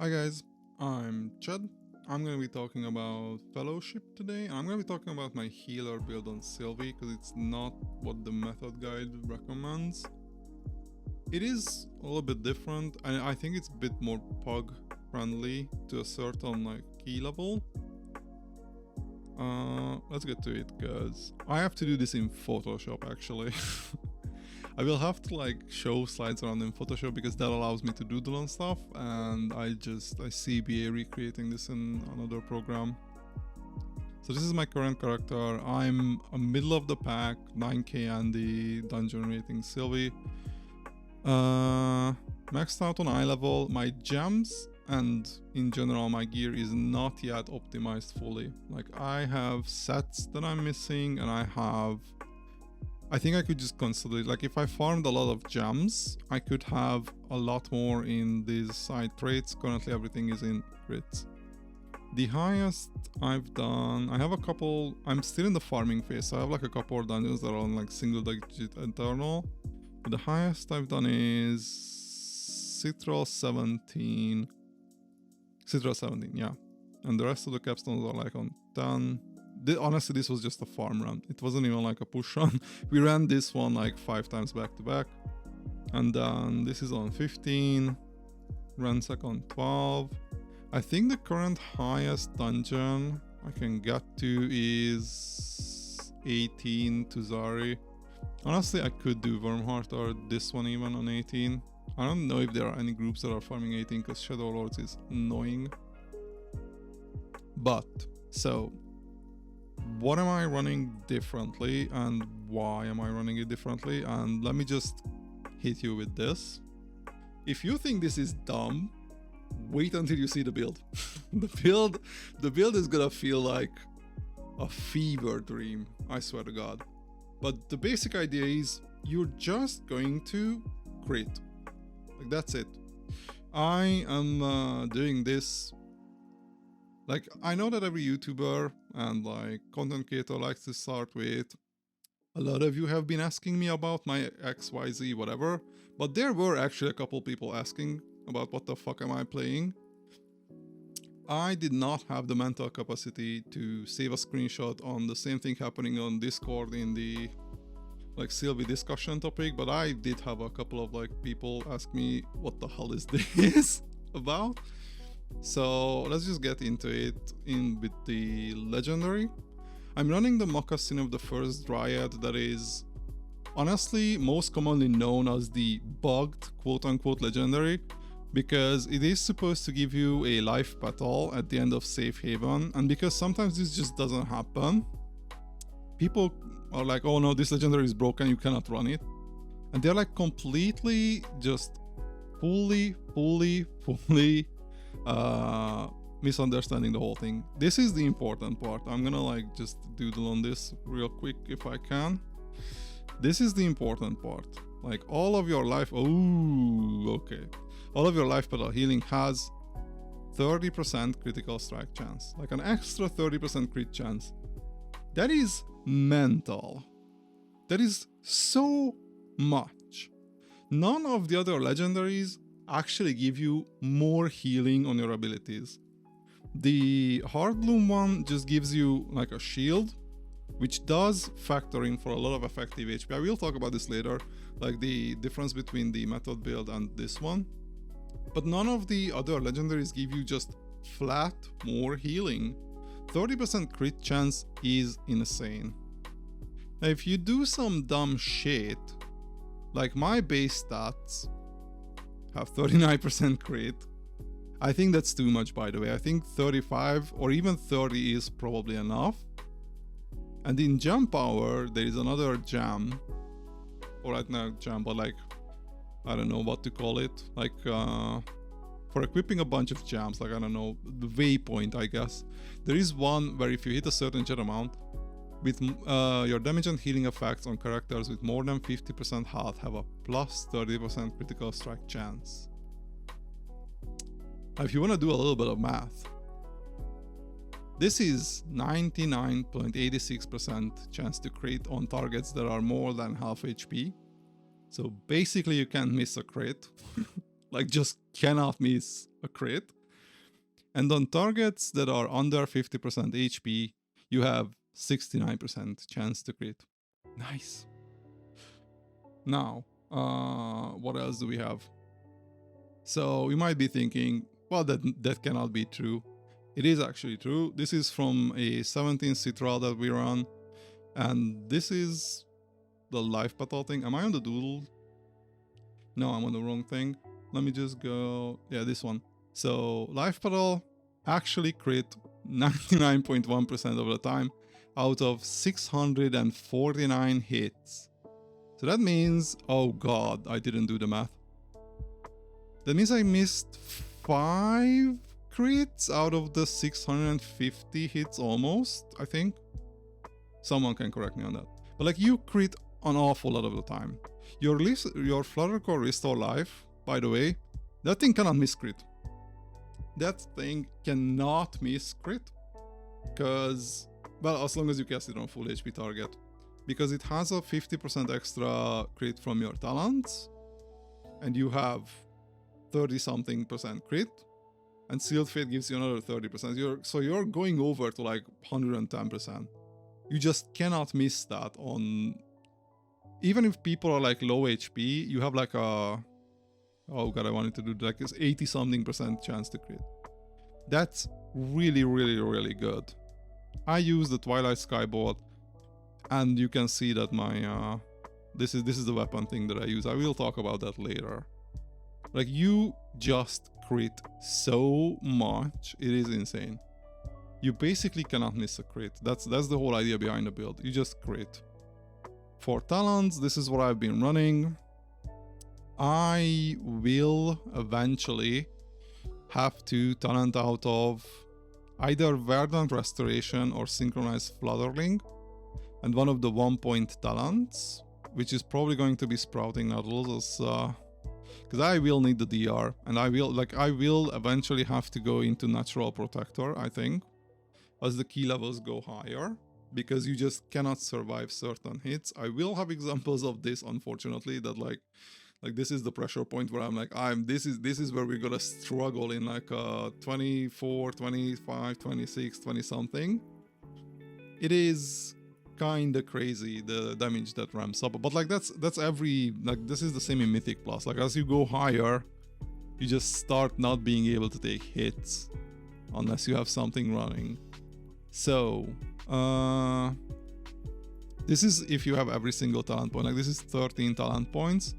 Hi guys, I'm Chad. I'm going to be talking about Fellowship today. I'm going to be talking about my healer build on Sylvie because it's not what the method guide recommends. It is a little bit different and I think it's a bit more pug friendly to a certain key level. Let's get to it because I have to do this in Photoshop actually. I will have to show slides around in Photoshop because that allows me to doodle and stuff, and I CBA recreating this in another program. So this is my current character. I'm a middle of the pack, 9k Andy, dungeon rating Sylvie. Maxed out on eye level. My gems and in general my gear is not yet optimized fully. I have sets that I'm missing, and I think I could just consolidate. If I farmed a lot of gems, I could have a lot more in these side traits. Currently everything is in crits. The highest I've done, I have a couple, I'm still in the farming phase, so I have a couple of dungeons that are on single digit eternal. But the highest I've done is Citral 17, yeah. And the rest of the capstones are on 10. Honestly, this was just a farm run. It wasn't even a push run. We ran this one 5 times back to back. And then this is on 15. Ransack on 12. I think the current highest dungeon I can get to is 18 to Zari. Honestly, I could do Wormheart or this one even on 18. I don't know if there are any groups that are farming 18 because Shadow Lords is annoying. But, so what am I running differently and why am I running it differently? And let me just hit you with this. If you think this is dumb, wait until you see the build. the build is gonna feel like a fever dream, I swear to God. But the basic idea is you're just going to crit. That's it. I am doing this. I know that every YouTuber and content creator likes to start with, a lot of you have been asking me about my XYZ whatever, but there were actually a couple people asking about what the fuck am I playing. I did not have the mental capacity to save a screenshot on the same thing happening on Discord in the Sylvie discussion topic, but I did have a couple of people ask me what the hell is this about. So let's just get into it with the legendary. I'm running the Moccasin of the First Dryad, that is honestly most commonly known as the bugged quote-unquote legendary, because it is supposed to give you a life battle at the end of Safe Haven, and because sometimes this just doesn't happen, people are like, oh no, this legendary is broken, you cannot run it. And they're completely just fully misunderstanding the whole thing. This is the important part. I'm gonna just doodle on this real quick if I can. This is the important part. All of your life, okay. All of your life battle healing has 30% critical strike chance. An extra 30% crit chance. That is mental. That is so much. None of the other legendaries actually give you more healing on your abilities. The Heartbloom one just gives you a shield, which does factor in for a lot of effective HP. I will talk about this later, the difference between the method build and this one. But none of the other legendaries give you just flat more healing. 30% crit chance is insane. Now, if you do some dumb shit, my base stats have 39% crit. I think that's too much, by the way. I think 35 or even 30 is probably enough. And in gem power, there is another gem, or right now gem, but I don't know what to call it. For equipping a bunch of gems, I don't know, the waypoint, I guess. There is one where if you hit a certain jet amount, with your damage and healing effects on characters with more than 50% health have a plus 30% critical strike chance. If you want to do a little bit of math, this is 99.86% chance to crit on targets that are more than half HP. So basically you can't miss a crit. Just cannot miss a crit. And on targets that are under 50% HP, you have 69% chance to crit. Nice. Now, what else do we have? So you might be thinking, well, that cannot be true. It is actually true. This is from a 17 Citra that we run. And this is the life battle thing. Am I on the doodle? No, I'm on the wrong thing. Let me just go. Yeah, this one. So life battle actually crit 99.1% of the time out of 649 hits. So that means, oh god, I didn't do the math. That means I missed 5 crits out of the 650 hits almost, I think. Someone can correct me on that. But like, you crit an awful lot of the time. Your Flutter Core Restore Life, by the way, that thing cannot miss crit. That thing cannot miss crit. Because, well, as long as you cast it on full HP target. Because it has a 50% extra crit from your talents. And you have 30-something% crit. And Sealed Fate gives you another 30%. So you're going over to like 110%. You just cannot miss that on... Even if people are like low HP, you have like a... Oh god, I wanted to do like this 80-something% chance to crit. That's really, really, really good. I use the Twilight Skybolt, and you can see that my... This is the weapon thing that I use. I will talk about that later. Like, you just crit so much. It is insane. You basically cannot miss a crit. That's the whole idea behind the build. You just crit. For talents, this is what I've been running. I will eventually have to talent out of either Verdant Restoration or Synchronized Flutterling, and one of the 1-point talents, which is probably going to be Sprouting Nettles, because I will need the DR, and I will eventually have to go into Natural Protector, I think, as the key levels go higher, because you just cannot survive certain hits. I will have examples of this, unfortunately, that like this is the pressure point where I'm like, this is where we're gonna struggle in like 24, 25, 26, 20 something. It is kinda crazy, the damage that ramps up, but like that's every, like, this is the same in Mythic Plus. Like, as you go higher, you just start not being able to take hits unless you have something running. So this is if you have every single talent point. Like, this is 13 talent points,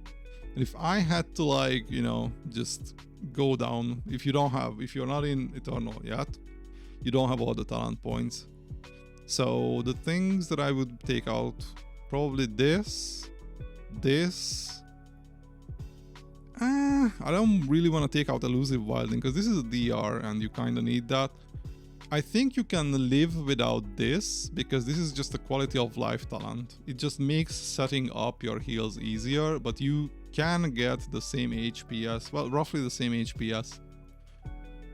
and if I had to, like, you know, just go down, if you're not in Eternal yet, you don't have all the talent points. So the things that I would take out, probably this. I don't really want to take out Elusive Wilding, because this is a DR and you kind of need that. I think you can live without this, because this is just a quality of life talent. It just makes setting up your heals easier, but you can get the same HPS, well, roughly the same HPS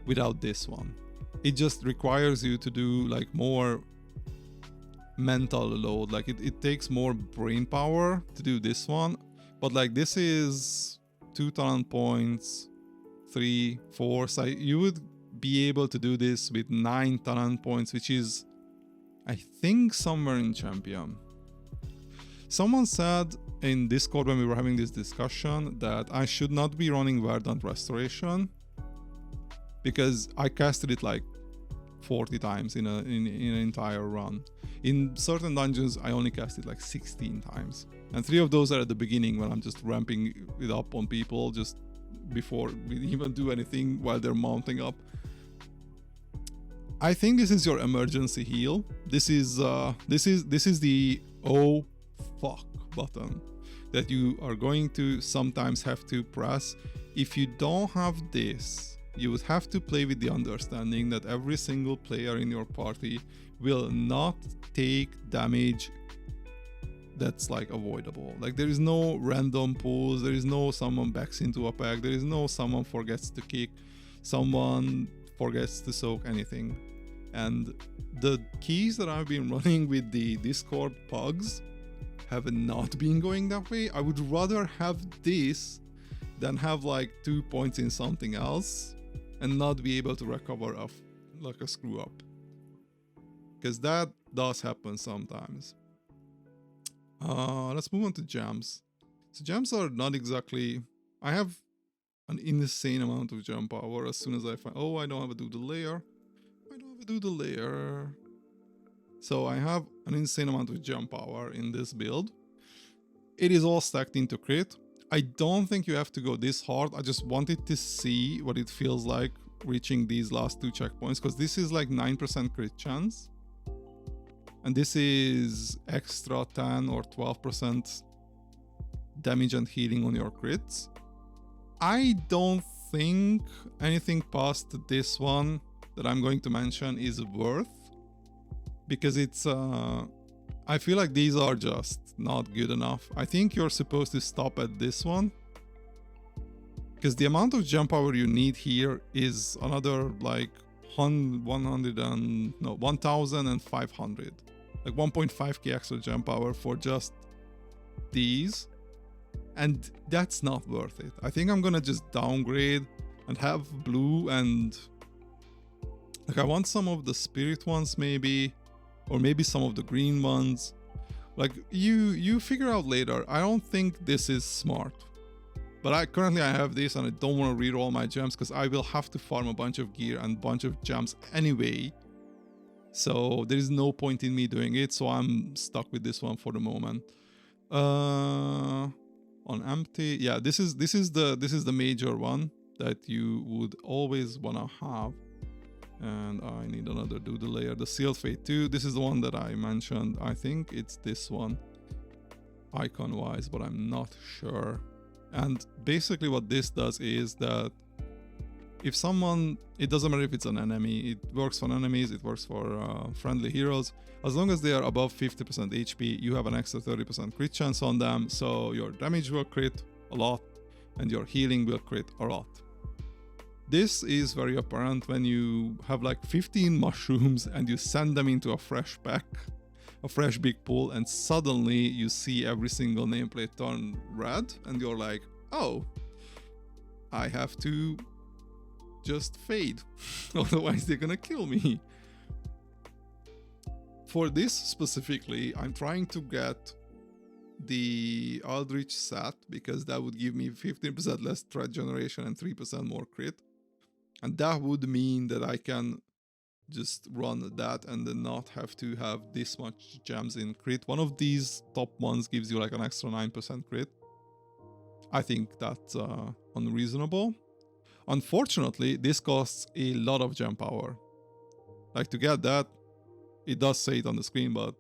without this one. It just requires you to do like more mental load. Like, it takes more brain power to do this one, but like, this is 2 talent points, 3, 4, so you would be able to do this with 9 talent points, which is, I think, somewhere in Champion. Someone said in Discord when we were having this discussion that I should not be running Verdant Restoration, because I casted it like 40 times in an entire run. In certain dungeons, I only cast it like 16 times. And 3 of those are at the beginning, when I'm just ramping it up on people just before we even do anything, while they're mounting up. I think this is your emergency heal. This is the oh fuck button that you are going to sometimes have to press. If you don't have this, you would have to play with the understanding that every single player in your party will not take damage that's like avoidable. Like, there is no random pulls, there is no someone backs into a pack, there is no someone forgets to kick, someone forgets to soak, anything. And the keys that I've been running with the Discord pugs have not been going that way. I would rather have this than have like 2 points in something else. and not be able to recover like a screw up, because that does happen sometimes. Let's move on to jams. So jams are not exactly, I have an insane amount of jump power as soon as I find, oh, I don't have a do the layer. So I have an insane amount of jump power in this build. It is all stacked into crit. I don't think you have to go this hard. I just wanted to see what it feels like reaching these last 2 checkpoints, because this is like 9% crit chance. And this is extra 10 or 12% damage and healing on your crits. I don't think anything past this one that I'm going to mention is worth, because it's I feel like these are just not good enough. I think you're supposed to stop at this one, because the amount of jump power you need here is another like 1,500, like 1.5k extra jump power for just these, and that's not worth it. I think I'm gonna just downgrade and have blue, and like I want some of the spirit ones maybe, or maybe some of the green ones. Like you figure out later. I don't think this is smart, but currently I have this and I don't want to reroll my gems because I will have to farm a bunch of gear and bunch of gems anyway, so there is no point in me doing it, so I'm stuck with this one for the moment. On empty, yeah, this is the major one that you would always want to have. And I need another do the layer, the sealed fate 2. This is the one that I mentioned. I think it's this one icon wise, but I'm not sure. And basically what this does is that if someone, it doesn't matter if it's an enemy, it works for enemies, it works for friendly heroes, as long as they are above 50% HP, you have an extra 30% crit chance on them, so your damage will crit a lot and your healing will crit a lot. This is very apparent when you have like 15 mushrooms and you send them into a fresh pack, a fresh big pool, and suddenly you see every single nameplate turn red and you're like, oh, I have to just fade, otherwise they're gonna kill me. For this specifically, I'm trying to get the Aldrich set because that would give me 15% less threat generation and 3% more crit. And that would mean that I can just run that and then not have to have this much gems in crit. One of these top ones gives you like an extra 9% crit. I think that's unreasonable. Unfortunately, this costs a lot of gem power. Like to get that, it does say it on the screen, but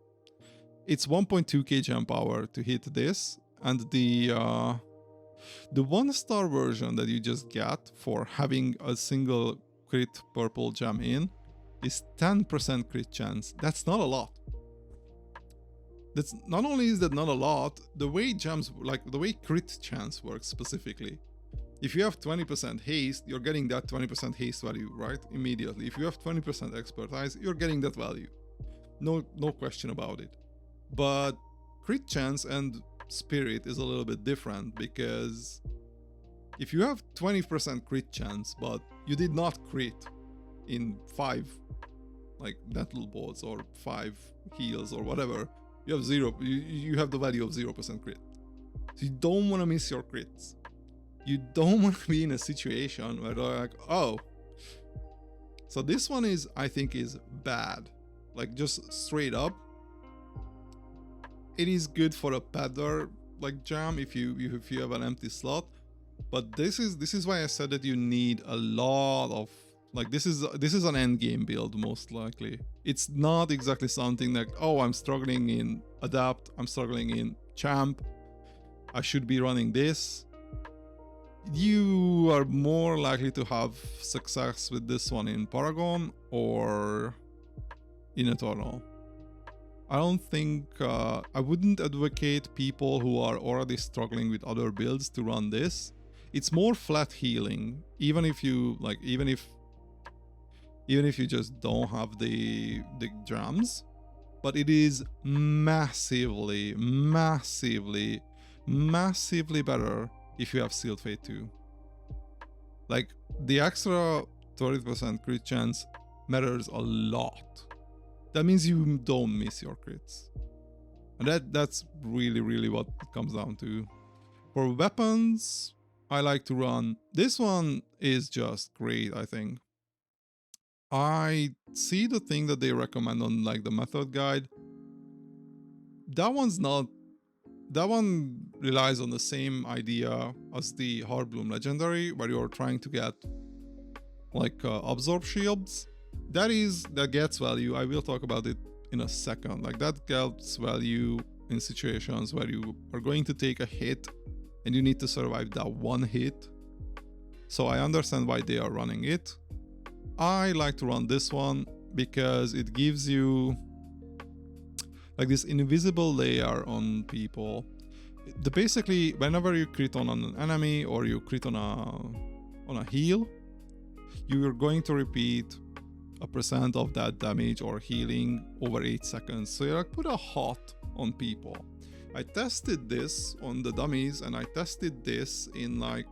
it's 1.2k gem power to hit this, and the 1-star version that you just get for having a single crit purple gem in is 10% crit chance. That's not a lot. That's not only is that not a lot, the way gems, like the way crit chance works specifically. If you have 20% haste, you're getting that 20% haste value, right? Immediately. If you have 20% expertise, you're getting that value. No question about it. But crit chance and spirit is a little bit different, because if you have 20% crit chance but you did not crit in 5 like dental bolts or 5 heals or whatever, you have you have the value of 0% crit. So you don't want to miss your crits. You don't want to be in a situation where they're like, oh, so this one is, I think, is bad. Like just straight up, it is good for a peddler like jam if you have an empty slot, but this is why I said that you need a lot of, like, this is an end game build most likely. It's not exactly something like, oh, I'm struggling in adapt, I'm struggling in champ, I should be running this. You are more likely to have success with this one in Paragon or in Eternal. I don't think, I wouldn't advocate people who are already struggling with other builds to run this. It's more flat healing, even if you like, even if you just don't have the gems, but it is massively better if you have Sealed Fate 2. Like the extra 30% crit chance matters a lot. That means you don't miss your crits. And that's really what it comes down to. For weapons, I like to run. This one is just great, I think. I see the thing that they recommend on like the method guide. That one relies on the same idea as the Heartbloom Legendary, where you're trying to get like absorb shields. That gets value. I will talk about it in a second. Like that gets value in situations where you are going to take a hit and you need to survive that one hit. So I understand why they are running it. I like to run this one because it gives you like this invisible layer on people. Basically, whenever you crit on an enemy or you crit on a heal, you are going to repeat a % of that damage or healing over 8 seconds. So you like put a hot on people. I tested this on the dummies and I tested this in like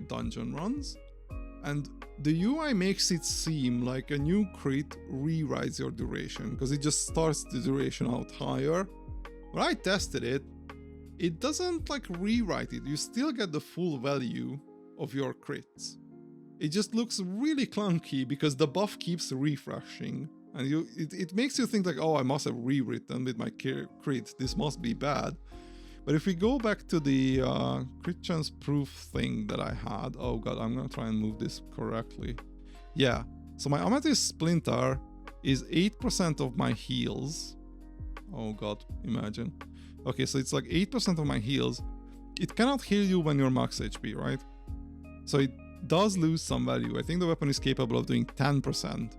dungeon runs, and the UI makes it seem like a new crit rewrites your duration because it just starts the duration out higher. When I tested it, it doesn't like rewrite it. You still get the full value of your crits. It just looks really clunky because the buff keeps refreshing, and it makes you think like, oh, I must have rewritten with my crit. This must be bad. But if we go back to the crit chance proof thing that I had, oh god, I'm gonna try and move this correctly. Yeah, so my Amethyst Splinter is 8% of my heals. Oh god, imagine. Okay, so it's like 8% of my heals. It cannot heal you when you're max HP, right? So it does lose some value. I think the weapon is capable of doing 10%.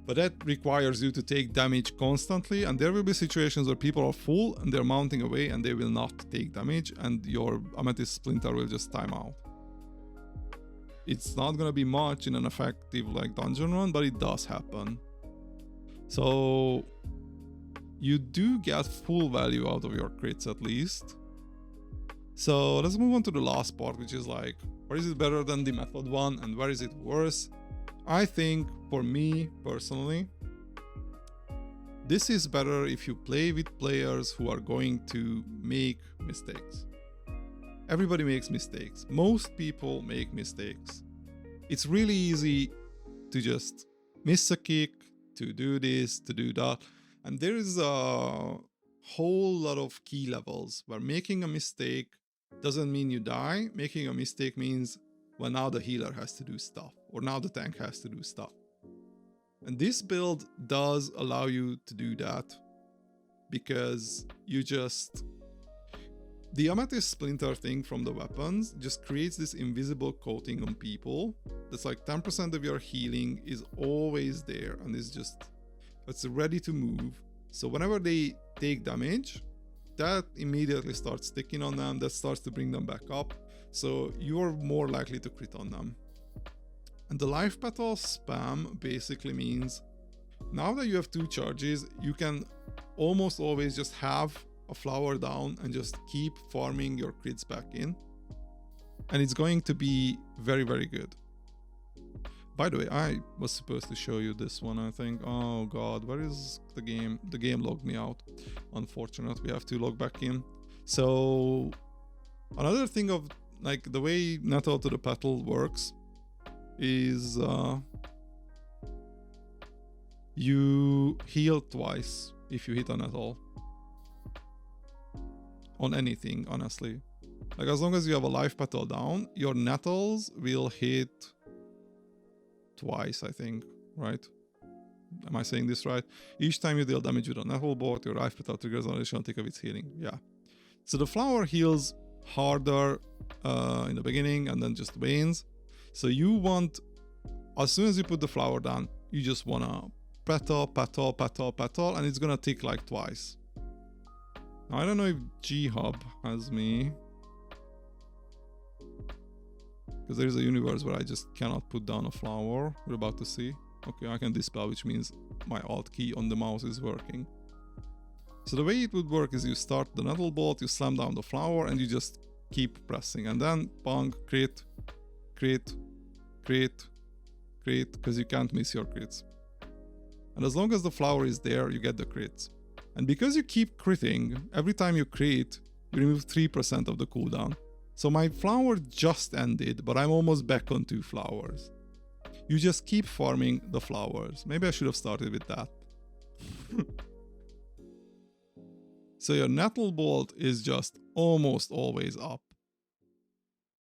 But that requires you to take damage constantly, and there will be situations where people are full and they're mounting away and they will not take damage, and your Amethyst Splinter will just time out. It's not gonna be much in an effective like dungeon run, but it does happen. So you do get full value out of your crits at least. So let's move on to the last part, which is like, where is it better than the method one and where is it worse? I think for me personally, this is better if you play with players who are going to make mistakes. Everybody makes mistakes. Most people make mistakes. It's really easy to just miss a kick, to do this, to do that. And there is a whole lot of key levels where making a mistake doesn't mean you die. Making a mistake means, well, now the healer has to do stuff, or now the tank has to do stuff. And this build does allow you to do that because the Amethyst Splinter thing from the weapons just creates this invisible coating on people. That's like 10% of your healing is always there and it's ready to move. So whenever they take damage, that immediately starts sticking on them, that starts to bring them back up. So you're more likely to crit on them. And the life petal spam basically means now that you have 2 charges, you can almost always just have a flower down and just keep farming your crits back in. And it's going to be very, very good. By the way, I was supposed to show you this one, I think. Oh god, where is the game? The game logged me out. Unfortunate, we have to log back in. So another thing of like the way Nettle to the Petal works is you heal twice if you hit a Nettle. On anything, honestly. Like as long as you have a life petal down, your Nettles will hit twice, I think, right? Am I saying this right? Each time you deal damage with a Nettle bolt, your life petal triggers an additional tick of its healing. Yeah. So the flower heals harder in the beginning and then just wanes. So you want, as soon as you put the flower down, you just wanna petal, petal, petal, petal, and it's gonna tick like twice. Now, I don't know if G-Hub has me, because there is a universe where I just cannot put down a flower. We're about to see. Okay, I can dispel, which means my alt key on the mouse is working. So the way it would work is you start the Nettle bolt, you slam down the flower, and you just keep pressing, and then bang, crit, crit, because you can't miss your crits. And as long as the flower is there, you get the crits. And because you keep critting, every time you crit, you remove 3% of the cooldown. So my flower just ended, but I'm almost back on 2 flowers. You just keep farming the flowers. Maybe I should have started with that. So your nettle bolt is just almost always up.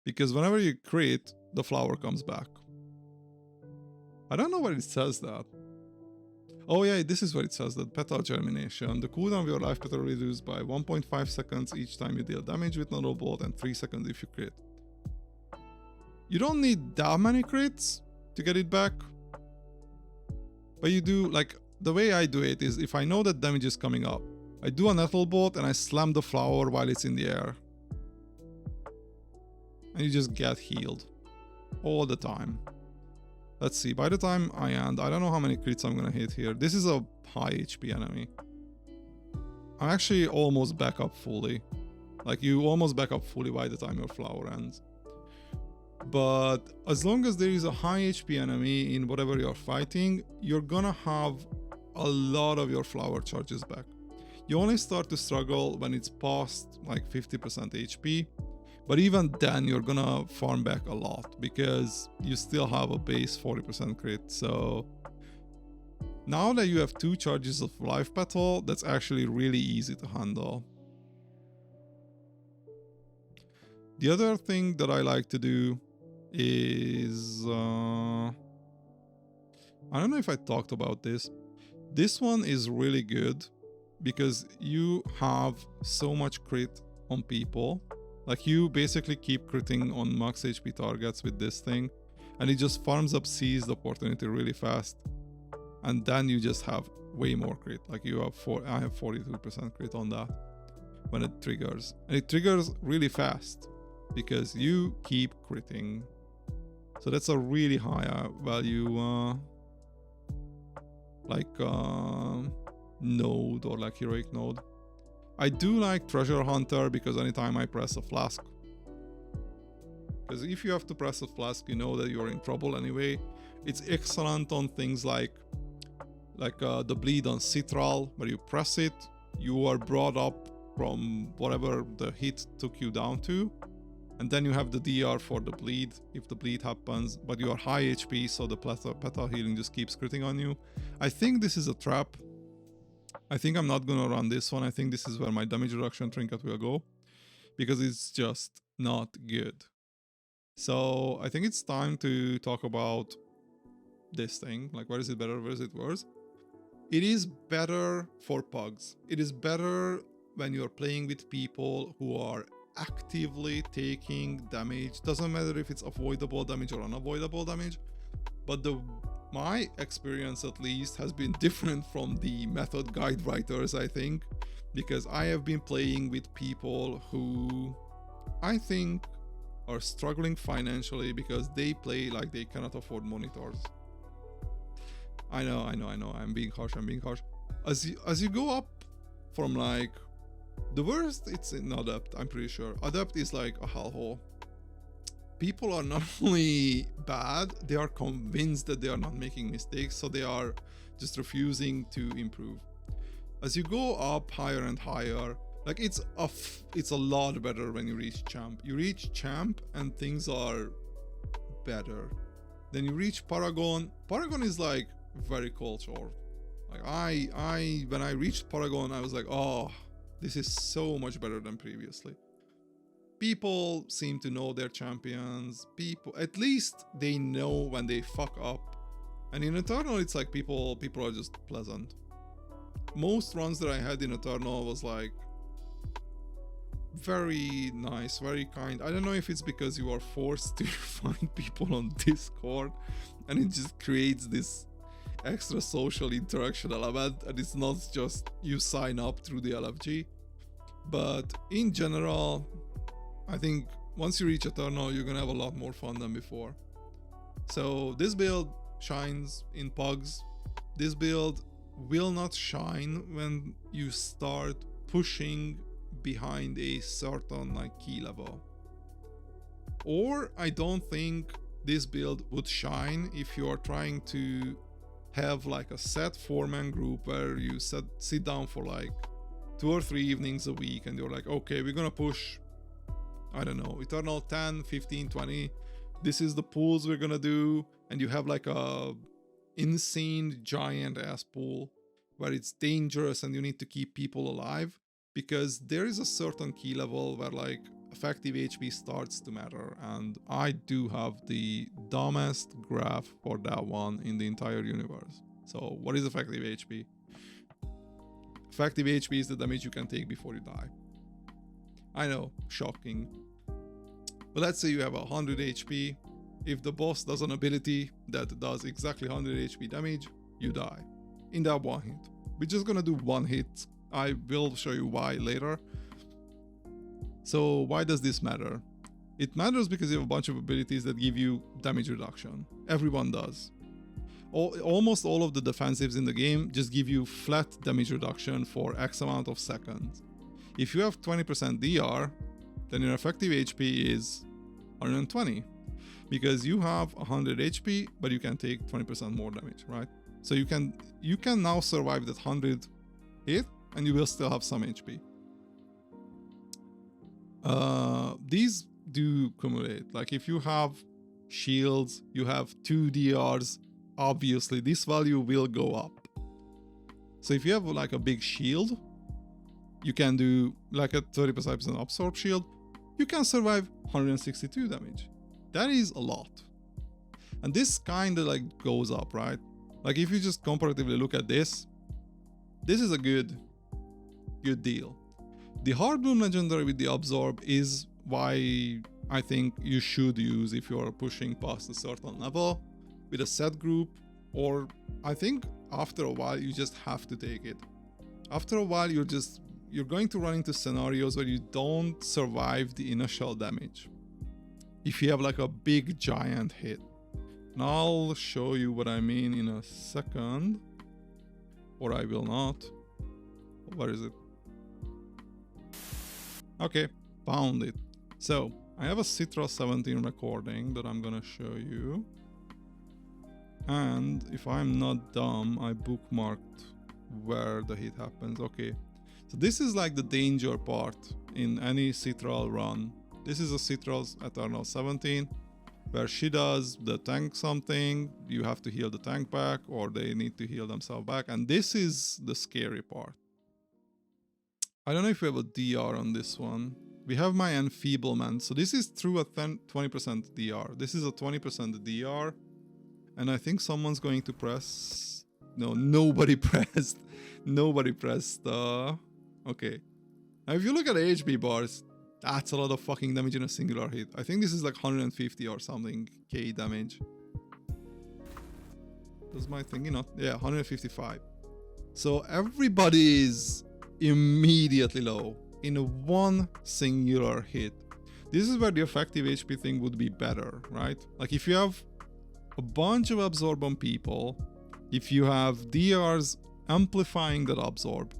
Because whenever you crit, the flower comes back. I don't know where it says that. Oh yeah, this is where it says that petal germination. The cooldown of your life petal reduced by 1.5 seconds each time you deal damage with nettle bolt and 3 seconds if you crit. You don't need that many crits to get it back. But you do, like, the way I do it is if I know that damage is coming up, I do a nettle bolt and I slam the flower while it's in the air. And you just get healed all the time. Let's see, by the time I end, I don't know how many crits I'm gonna hit here. This is a high HP enemy. I'm actually almost back up fully. Like, you almost back up fully by the time your flower ends. But as long as there is a high HP enemy in whatever you're fighting, you're gonna have a lot of your flower charges back. You only start to struggle when it's past like 50% HP. But even then, you're gonna farm back a lot because you still have a base 40% crit. So now that you have 2 charges of life petal, that's actually really easy to handle. The other thing that I like to do is... I don't know if I talked about this. This one is really good because you have so much crit on people. Like, you basically keep critting on max HP targets with this thing, and it just farms up seized opportunity really fast. And then you just have way more crit. Like, you have I have 42% crit on that when it triggers. And it triggers really fast because you keep critting. So that's a really high value node or like heroic node. I do like Treasure Hunter because anytime I press a flask, because if you have to press a flask, you know that you're in trouble anyway. It's excellent on things like the bleed on Citral, where you press it, you are brought up from whatever the hit took you down to, and then you have the DR for the bleed if the bleed happens, but you are high HP, so the petal healing just keeps critting on you. I think this is a trap. I think I'm not gonna run this one. I think this is where my damage reduction trinket will go, because it's just not good. So I think it's time to talk about this thing. Like, where is it better? Where is it worse? It is better for pugs. It is better when you're playing with people who are actively taking damage. Doesn't matter if it's avoidable damage or unavoidable damage, but my experience at least has been different from the method guide writers, I think, because I have been playing with people who I think are struggling financially because they play like they cannot afford monitors. I know, I'm being harsh. As you go up from like the worst, it's in Adept, I'm pretty sure. Adept is like a hellhole. People are not only bad, they are convinced that they are not making mistakes, so they are just refusing to improve. As you go up higher and higher, like it's a lot better when you reach champ. You reach champ and things are better. Then you reach Paragon. Paragon is like very cultured. Like when I reached Paragon, I was like, oh, this is so much better than previously. People seem to know their champions. People, at least they know when they fuck up. And in Eternal, it's like people are just pleasant. Most runs that I had in Eternal was like very nice, very kind. I don't know if it's because you are forced to find people on Discord and it just creates this extra social interaction element, and it's not just you sign up through the LFG. But in general, I think once you reach Eternal, you're gonna have a lot more fun than before. So this build shines in pugs. This build will not shine when you start pushing behind a certain like key level. Or I don't think this build would shine if you are trying to have like a set 4-man group where you sit down for like 2 or 3 evenings a week and you're like, okay, we're gonna push, I don't know, Eternal 10, 15, 20. This is the pools we're gonna do. And you have like a insane giant ass pool where it's dangerous and you need to keep people alive, because there is a certain key level where like effective HP starts to matter. And I do have the dumbest graph for that one in the entire universe. So what is effective HP? Effective HP is the damage you can take before you die. I know, shocking. But let's say you have 100 HP. If the boss does an ability that does exactly 100 HP damage, you die in that one hit. We're just gonna do one hit. I will show you why later. So why does this matter? It matters because you have a bunch of abilities that give you damage reduction. Everyone does. Almost all of the defensives in the game just give you flat damage reduction for X amount of seconds. If you have 20% DR, then your effective HP is 120. Because you have 100 HP, but you can take 20% more damage, right? So you can now survive that 100 hit, and you will still have some HP. These do accumulate. Like if you have shields, you have 2 DRs, obviously this value will go up. So if you have like a big shield, you can do like a 30% absorb shield, you can survive 162 damage. That is a lot. And this kind of like goes up, right? Like if you just comparatively look at this is a good deal. The Hard Bloom legendary with the absorb is why I think you should use if you are pushing past a certain level with a set group, or I think after a while you just have to take it. After a while you're going to run into scenarios where you don't survive the initial damage if you have like a big giant hit. And I'll show you what I mean in a second, or I will not. Where is it? Okay, found it. So I have a Citra 17 recording that I'm gonna show you. And if I'm not dumb, I bookmarked where the hit happens. Okay, so this is like the danger part in any Citral run. This is a Citral's Eternal 17, where she does the tank something, you have to heal the tank back, or they need to heal themselves back, and this is the scary part. I don't know if we have a DR on this one. We have my enfeeblement, so this is through a 20% DR. This is a 20% DR, and I think someone's going to press... No, nobody pressed. Nobody pressed. Okay. Now if you look at the HP bars, that's a lot of fucking damage in a singular hit. I think this is like 150 or something K damage. Does my thingy not? Yeah, 155. So everybody is immediately low in one singular hit. This is where the effective HP thing would be better, right? Like if you have a bunch of absorb on people, if you have DRs amplifying that absorb,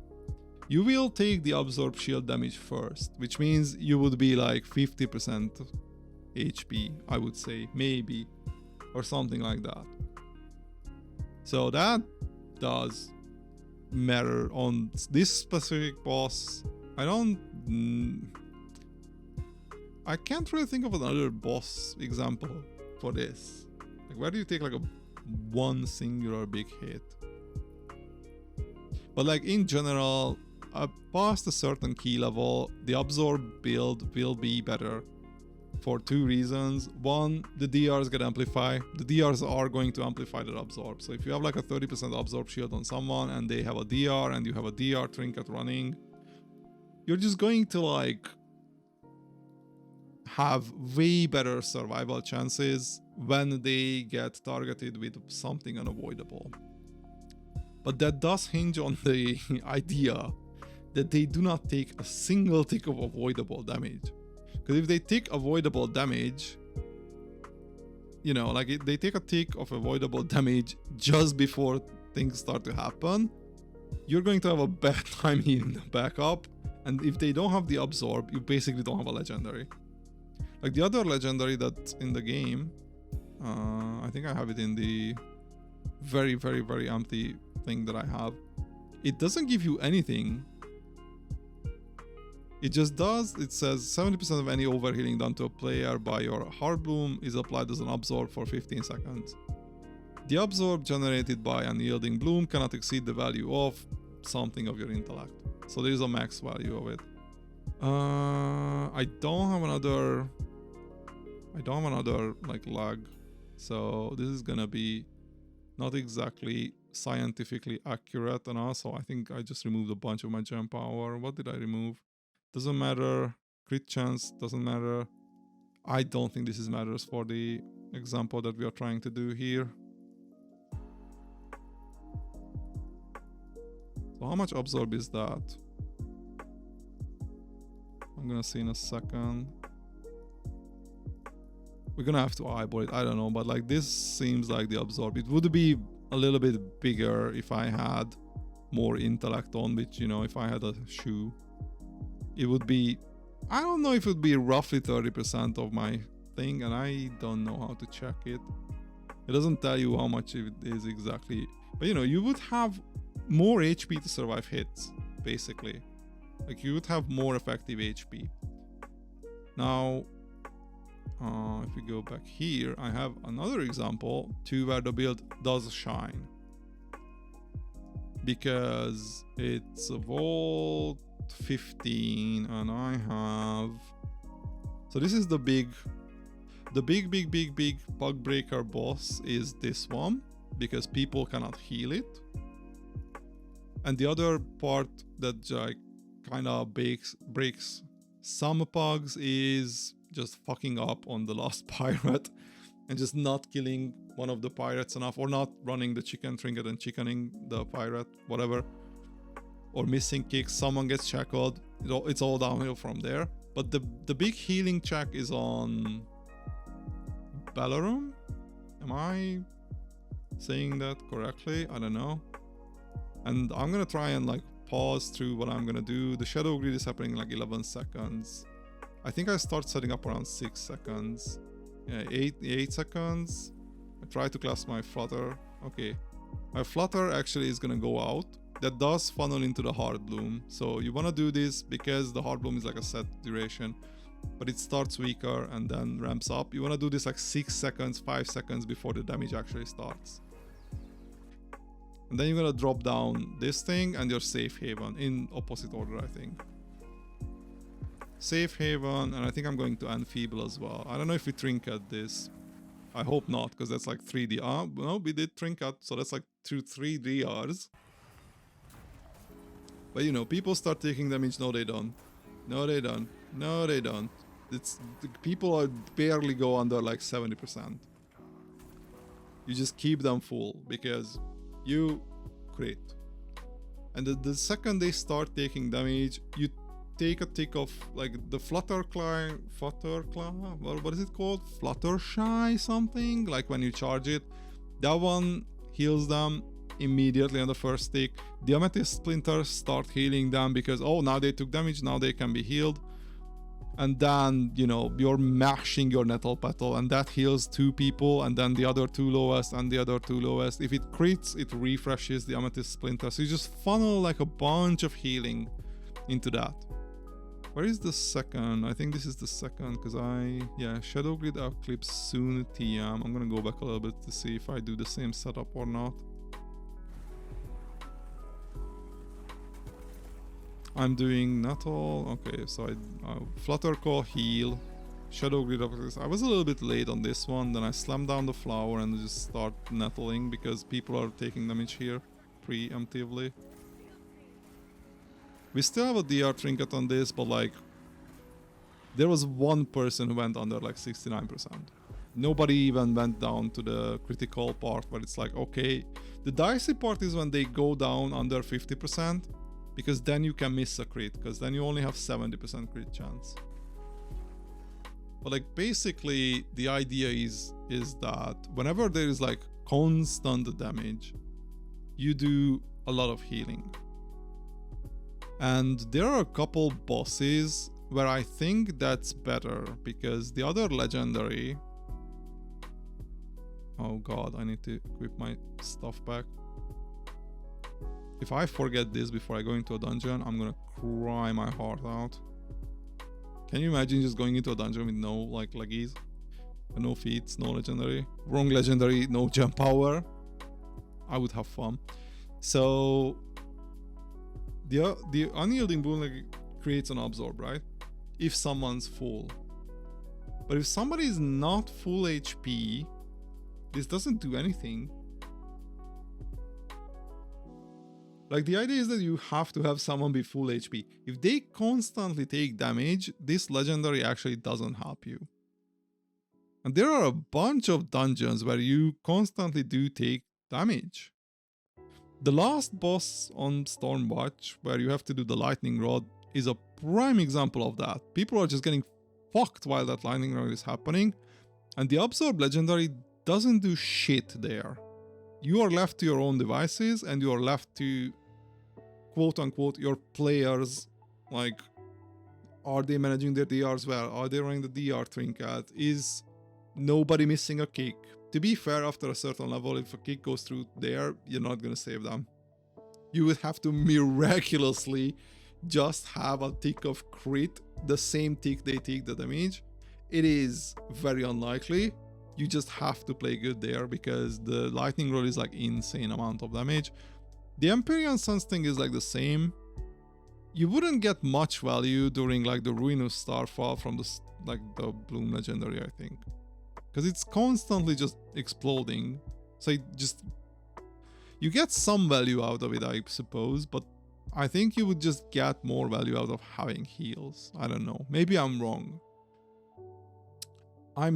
you will take the absorb shield damage first, which means you would be like 50% HP, I would say, maybe, or something like that. So that does matter on this specific boss. I can't really think of another boss example for this. Like where do you take like one singular big hit? But like in general, past a certain key level, the absorb build will be better for 2 reasons. One, the DRs get amplified. The DRs are going to amplify that absorb. So if you have like a 30% absorb shield on someone and they have a DR and you have a DR trinket running, you're just going to like have way better survival chances when they get targeted with something unavoidable. But that does hinge on the idea that they do not take a single tick of avoidable damage. Because if they take avoidable damage, you know, like they take a tick of avoidable damage just before things start to happen, you're going to have a bad time healing them back up. And if they don't have the absorb, you basically don't have a legendary. Like the other legendary that's in the game I think I have it in the very, very, very empty thing that I have. It doesn't give you anything. It just does. It says 70% of any overhealing done to a player by your Heart Bloom is applied as an absorb for 15 seconds. The absorb generated by unyielding bloom cannot exceed the value of something of your intellect. So there is a max value of it. I don't have another like lag. So this is gonna be not exactly scientifically accurate, and also I think I just removed a bunch of my gem power. What did I remove? Doesn't matter. Crit chance doesn't matter. I don't think this matters for the example that we are trying to do here. So how much absorb is that? I'm gonna see in a second. We're gonna have to eyeball it, I don't know, but like this seems like the absorb. It would be a little bit bigger if I had more intellect on, which, you know, if I had a shoe, it would be, I don't know if it would be roughly 30% of my thing, and I don't know how to check it. It doesn't tell you how much it is exactly, but you know, you would have more HP to survive hits, basically. Like you would have more effective HP. Now, if we go back here, I have another example too where the build does shine. Because it's Vault 15 and I have... So this is the big bug breaker boss is this one, because people cannot heal it. And the other part that like kind of breaks some pugs is just fucking up on the last pirate and just not killing one of the pirates enough, or not running the chicken trinket and chickening the pirate, whatever, or missing kicks. Someone gets shackled. It's all downhill from there. But the big healing check is on Balarum. Am I saying that correctly? I don't know. And I'm gonna try and like pause through what I'm gonna do. The shadow grid is happening in like 11 seconds. I think I start setting up around 6 seconds. Yeah, 8 seconds. I try to class my flutter. Okay, my flutter actually is gonna go out. That does funnel into the Heart Bloom. So you wanna do this because the Heart Bloom is like a set duration, but it starts weaker and then ramps up. You wanna do this like 6 seconds, 5 seconds before the damage actually starts. And then you're gonna drop down this thing and your safe haven in opposite order, I think. Safe haven, and I think I'm going to enfeeble as well. I don't know if we trinket this. I hope not, because that's like 3D. No, we did trinket, so that's like 3 DRs. But you know, people start taking damage. No, they don't. No, they don't. No, they don't. People are barely go under like 70%. You just keep them full because you crit. And the second they start taking damage, you take a tick of like the Flutterclaw, what is it called? Fluttershy something? Like when you charge it, that one heals them immediately on the first tick. The Amethyst Splinters start healing them because, oh, now they took damage, now they can be healed. And then, you know, you're mashing your Nettle Petal and that heals 2 people, and then the other 2 lowest and the other 2 lowest. If it crits, it refreshes the Amethyst Splinter. So you just funnel like a bunch of healing into that. Where is the second? I think this is the second, because yeah, Shadow Grid Eclipse soon TM. I'm gonna go back a little bit to see if I do the same setup or not. I'm doing Nettle. Okay, so I Flutterclaw heal, Shadow Grid Eclipse. I was a little bit late on this one, then I slammed down the flower and just start nettling because people are taking damage here preemptively. We still have a DR trinket on this, but like there was one person who went under like 69%. Nobody even went down to the critical part where it's like, okay, the dicey part is when they go down under 50%, because then you can miss a crit, because then you only have 70% crit chance. But like basically the idea is that whenever there is like constant damage, you do a lot of healing. And there are a couple bosses where I think that's better, because the other legendary, Oh god, I need to equip my stuff back. If I forget this before I go into a dungeon, I'm gonna cry my heart out. Can you imagine just going into a dungeon with no like leggies? No feats, no legendary. Wrong legendary, no jump power. I would have fun. So the unyielding boon creates an absorb, right? If someone's full. But if somebody is not full HP, this doesn't do anything. Like, the idea is that you have to have someone be full HP. If they constantly take damage, this legendary actually doesn't help you. And there are a bunch of dungeons where you constantly do take damage. The last boss on Stormwatch, where you have to do the lightning rod, is a prime example of that. People are just getting fucked while that lightning rod is happening, and the absorb legendary doesn't do shit there. You are left to your own devices, and you are left to, quote unquote, your players. Like, are they managing their DRs well? Are they running the DR trinket? Is nobody missing a kick? To be fair, after a certain level, if a kick goes through there, you're not gonna save them. You would have to miraculously just have a tick of crit, the same tick they take the damage. It is very unlikely. You just have to play good there because the lightning rod is like insane amount of damage. The Empyrean Suns thing is like the same. You wouldn't get much value during like the Ruinous Starfall from the Bloom legendary, I think, because it's constantly just exploding. So you get some value out of it, I suppose, but I think you would just get more value out of having heals. I don't know. Maybe I'm wrong. I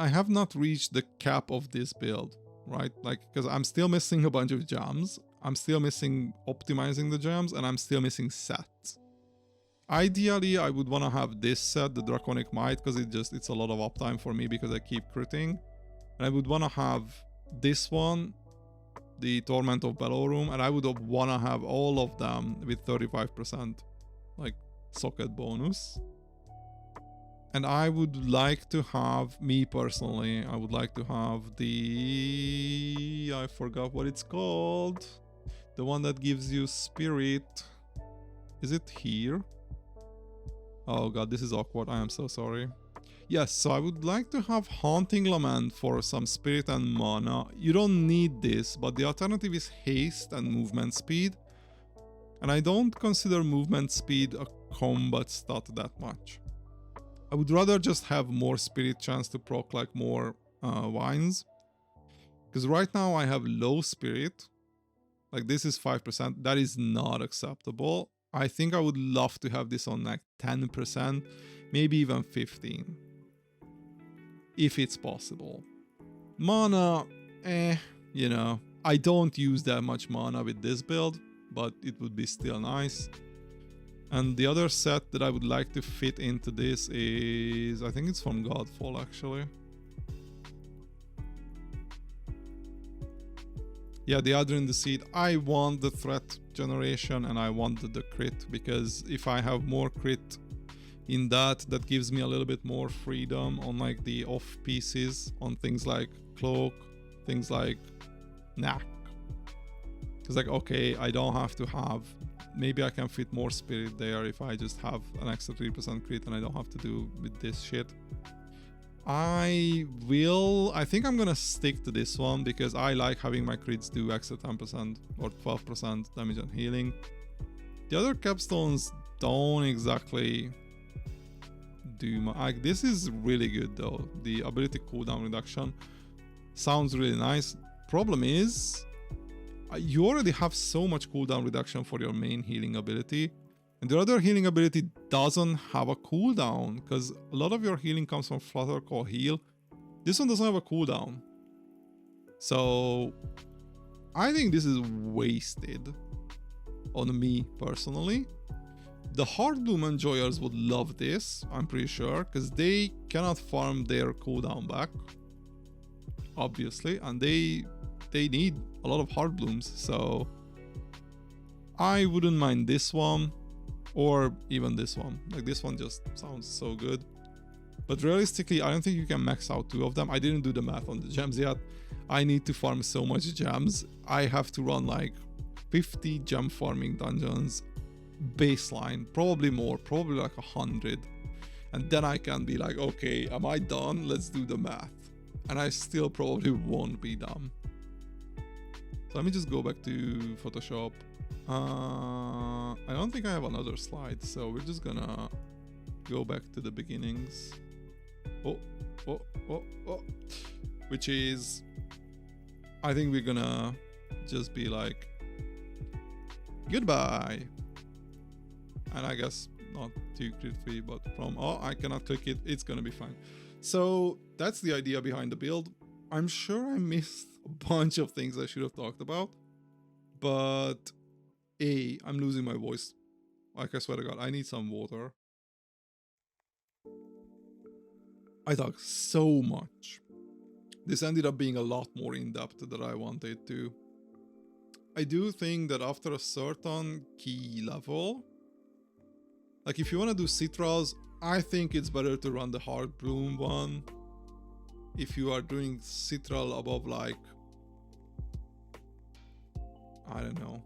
have not reached the cap of this build, right? Like, because I'm still missing a bunch of gems. I'm still missing optimizing the gems, and I'm still missing sets. Ideally, I would want to have this set, the Draconic Might, because it's a lot of uptime for me because I keep critting. And I would want to have this one, the Torment of Bellorum, and I would want to have all of them with 35% like socket bonus. And I would like to have, me personally, I would like to have the... I forgot what it's called. The one that gives you spirit. Is it here? Oh god, this is awkward. I am so sorry. Yes, so I would like to have Haunting Lament for some spirit and mana. You don't need this, but the alternative is haste and movement speed. And I don't consider movement speed a combat stat that much. I would rather just have more spirit chance to proc like more wines. Because right now I have low spirit. Like, this is 5%. That is not acceptable. I think I would love to have this on like 10%, maybe even 15%. If it's possible. Mana, you know, I don't use that much mana with this build, but it would be still nice. And the other set that I would like to fit into this is, I think it's from Godfall actually. Yeah, the Adder in the Seed. I want the threat generation and I want the crit, because if I have more crit in that gives me a little bit more freedom on like the off pieces, on things like Cloak, things like Knack. Because like, okay, I don't have to have, maybe I can fit more spirit there if I just have an extra 3% crit and I don't have to do with this shit. I think I'm gonna stick to this one because I like having my crits do extra 10% or 12% damage and healing. The other capstones don't exactly do much. Like, this is really good though. The ability cooldown reduction sounds really nice. Problem is, you already have so much cooldown reduction for your main healing ability, and the other healing ability doesn't have a cooldown because a lot of your healing comes from Flutter Call Heal. This one doesn't have a cooldown. So I think this is wasted on me personally. The Heartbloom Enjoyers would love this, I'm pretty sure, because they cannot farm their cooldown back, obviously, and they need a lot of Heartblooms, so I wouldn't mind this one or even this one. Like, this one just sounds so good. But realistically, I don't think you can max out 2 of them. I didn't do the math on the gems yet. I need to farm so much gems. I have to run like 50 gem farming dungeons baseline, probably more, probably like 100. And then I can be like, okay, am I done? Let's do the math. And I still probably won't be done. So let me just go back to Photoshop. I don't think I have another slide, so we're just gonna go back to the beginnings. Which is, I think we're gonna just be like, goodbye. And I guess not to Critvie, but from, oh, I cannot click it, it's gonna be fine. So that's the idea behind the build. I'm sure I missed a bunch of things I should have talked about, but I'm losing my voice. Like, I swear to God, I need some water. I talk so much. This ended up being a lot more in-depth than I wanted to. I do think that after a certain key level, like if you want to do citrals, I think it's better to run the hard bloom one. If you are doing citral above like, I don't know,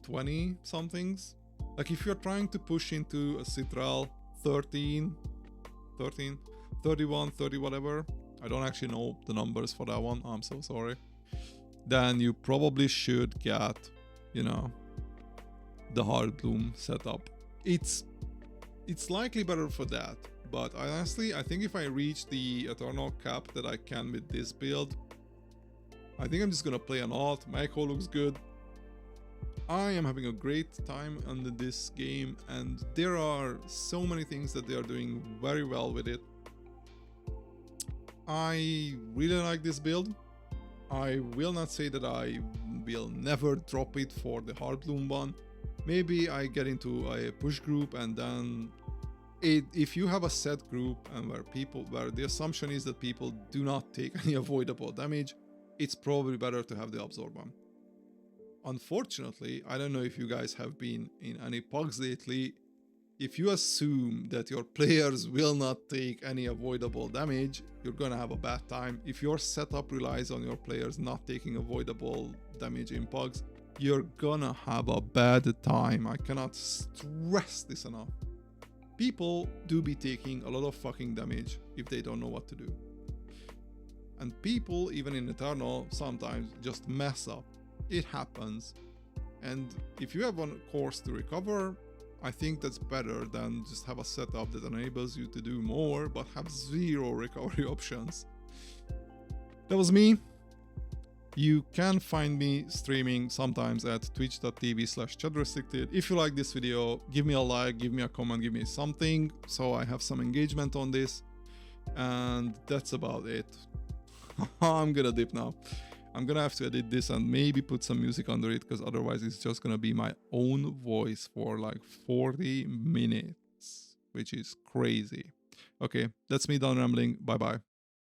20 somethings. Like if you're trying to push into a citral 13, 31, 30, whatever. I don't actually know the numbers for that one. I'm so sorry. Then you probably should get, you know, the hard bloom setup. It's likely better for that. But honestly, I think if I reach the eternal cap that I can with this build, I think I'm just gonna play an alt. My echo looks good. I am having a great time under this game, and there are so many things that they are doing very well with it. I really like this build. I will not say that I will never drop it for the hard bloom one. Maybe I get into a push group, and then if you have a set group and where the assumption is that people do not take any avoidable damage, it's probably better to have the absorb one. Unfortunately, I don't know if you guys have been in any pugs lately. If you assume that your players will not take any avoidable damage, you're gonna have a bad time. If your setup relies on your players not taking avoidable damage in pugs, you're gonna have a bad time. I cannot stress this enough. People do be taking a lot of fucking damage if they don't know what to do. And people, even in Eternal, sometimes just mess up. It happens. And if you have one course to recover, I think that's better than just have a setup that enables you to do more but have zero recovery options. That was me. You can find me streaming sometimes at twitch.tv/chatrestricted. If you like this video, give me a like, give me a comment, give me something so I have some engagement on this. And that's about it. I'm gonna dip now. I'm gonna have to edit this and maybe put some music under it, because otherwise it's just gonna be my own voice for like 40 minutes, which is crazy. Okay, that's me done rambling. Bye bye.